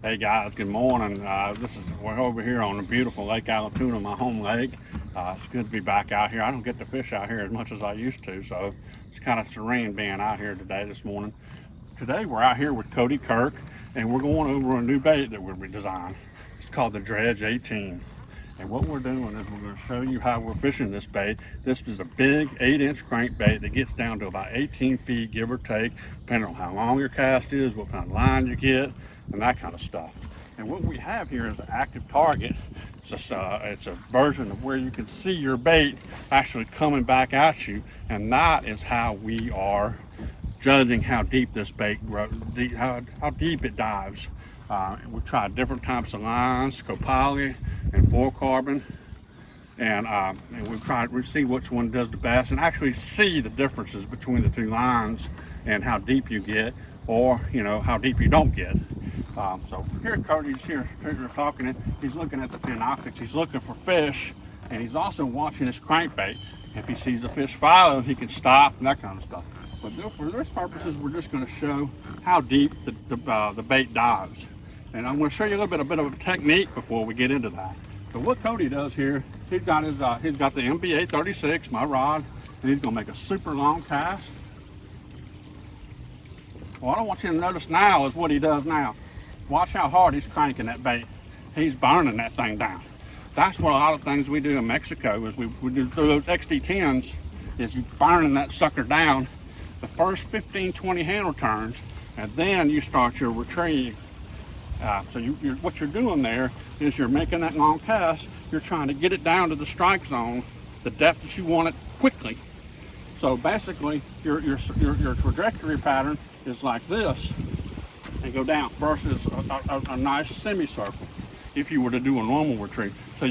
Hey guys, good morning. We're over here on the beautiful Lake Allatoona, my home lake. It's good to be back out here. I don't get to fish out here as much as I used to, so it's kind of serene being out here this morning. Today we're out here with Cody Kirk, and we're going over a new bait that we designed. It's called the Dredge 18. And what we're doing is we're going to show you how we're fishing this bait. This is a big 8-inch crankbait that gets down to about 18 feet, give or take, depending on how long your cast is, what kind of line you get, and that kind of stuff. And what we have here is an active target. It's a version of where you can see your bait actually coming back at you, and that is how we are judging how deep this bait grows, how deep it dives. We tried different types of lines, copoly and fluorocarbon, and we've tried to see which one does the best and actually see the differences between the two lines and how deep you get, or how deep you don't get. So here Cody's here talking, he's looking at the Panoptix, he's looking for fish, and he's also watching his crankbait. If he sees a fish follow, he can stop and that kind of stuff. But for this purposes, we're just going to show how deep the bait dives. And I'm going to show you a bit of a technique before we get into that. So what Cody does here, he's got the MBA 36, my rod, and he's going to make a super long cast. What I want you to notice now is what he does now. Watch how hard he's cranking that bait. He's burning that thing down. That's what a lot of things we do in Mexico is we do those XD10s, is you burning that sucker down the first 15-20 handle turns, and then you start your retrieve. So what you're doing there is you're making that long cast. You're trying to get it down to the strike zone, the depth that you want it quickly. So basically, your trajectory pattern is like this, and go down versus a nice semicircle. If you were to do a normal retrieve, so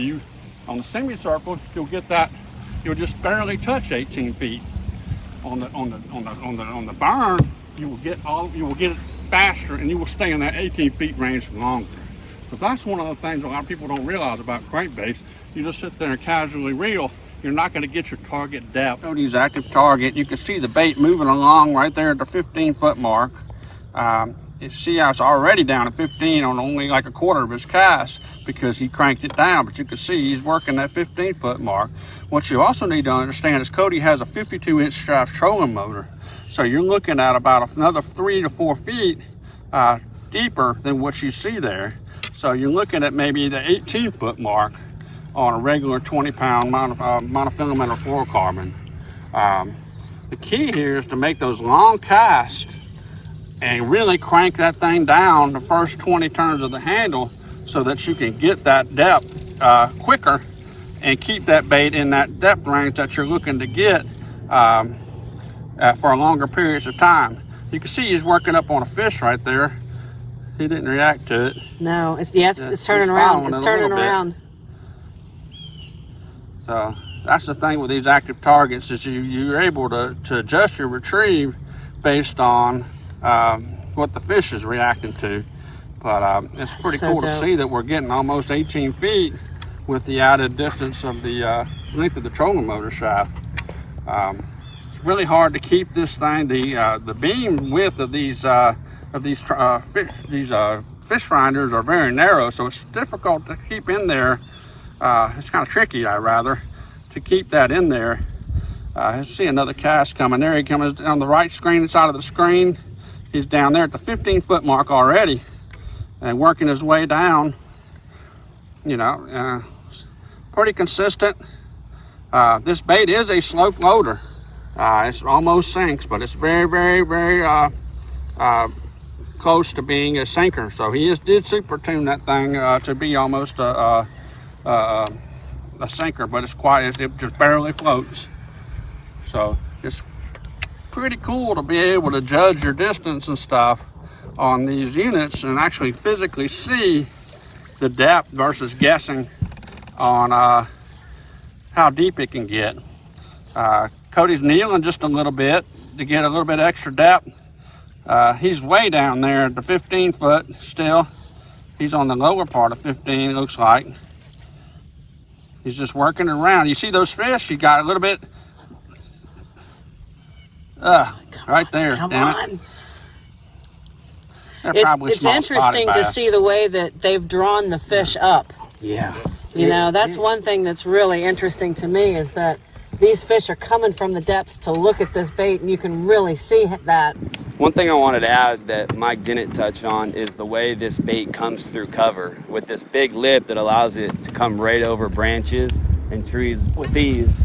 on the semicircle, you'll get that. You'll just barely touch 18 feet. On the burn, you will get it faster, and you will stay in that 18 feet range longer. So that's one of the things a lot of people don't realize about crankbaits. You just sit there and casually reel, you're not going to get your target depth. Cody's active target, you can see the bait moving along right there at the 15-foot mark. You see how it's already down to 15 on only like a quarter of his cast because he cranked it down, but you can see he's working that 15-foot mark. What you also need to understand is Cody has a 52-inch shaft trolling motor. So you're looking at about another 3 to 4 feet deeper than what you see there. So you're looking at maybe the 18-foot mark on a regular 20-pound monofilament or fluorocarbon. The key here is to make those long casts and really crank that thing down the first 20 turns of the handle so that you can get that depth quicker and keep that bait in that depth range that you're looking to get for longer periods of time. You can see he's working up on a fish right there. He didn't react to it. No, it's turning around. It's turning around. So that's the thing with these active targets, is you're able to adjust your retrieve based on what the fish is reacting to. But it's pretty cool to see that we're getting almost 18 feet with the added distance of the length of the trolling motor shaft. It's really hard to keep this thing. The beam width of these fish finders are very narrow, so it's difficult to keep in there. It's kind of tricky, to keep that in there. I see another cast coming. There he comes on the right side of the screen. He's down there at the 15-foot mark already and working his way down. Pretty consistent. This bait is a slow floater. It almost sinks, but it's very, very, very close to being a sinker. So he did super tune that thing to be almost a sinker, but it just barely floats. So it's pretty cool to be able to judge your distance and stuff on these units and actually physically see the depth versus guessing on how deep it can get. Cody's kneeling just a little bit to get a little bit extra depth. He's way down there at the 15-foot still. He's on the lower part of 15, it looks like. He's just working around. You see those fish? He got a little bit right there. Come on. It's interesting to see the way that they've drawn the fish up. Yeah. You know, that's one thing that's really interesting to me is that these fish are coming from the depths to look at this bait, and you can really see that. One thing I wanted to add that Mike didn't touch on is the way this bait comes through cover with this big lip that allows it to come right over branches and trees. With these,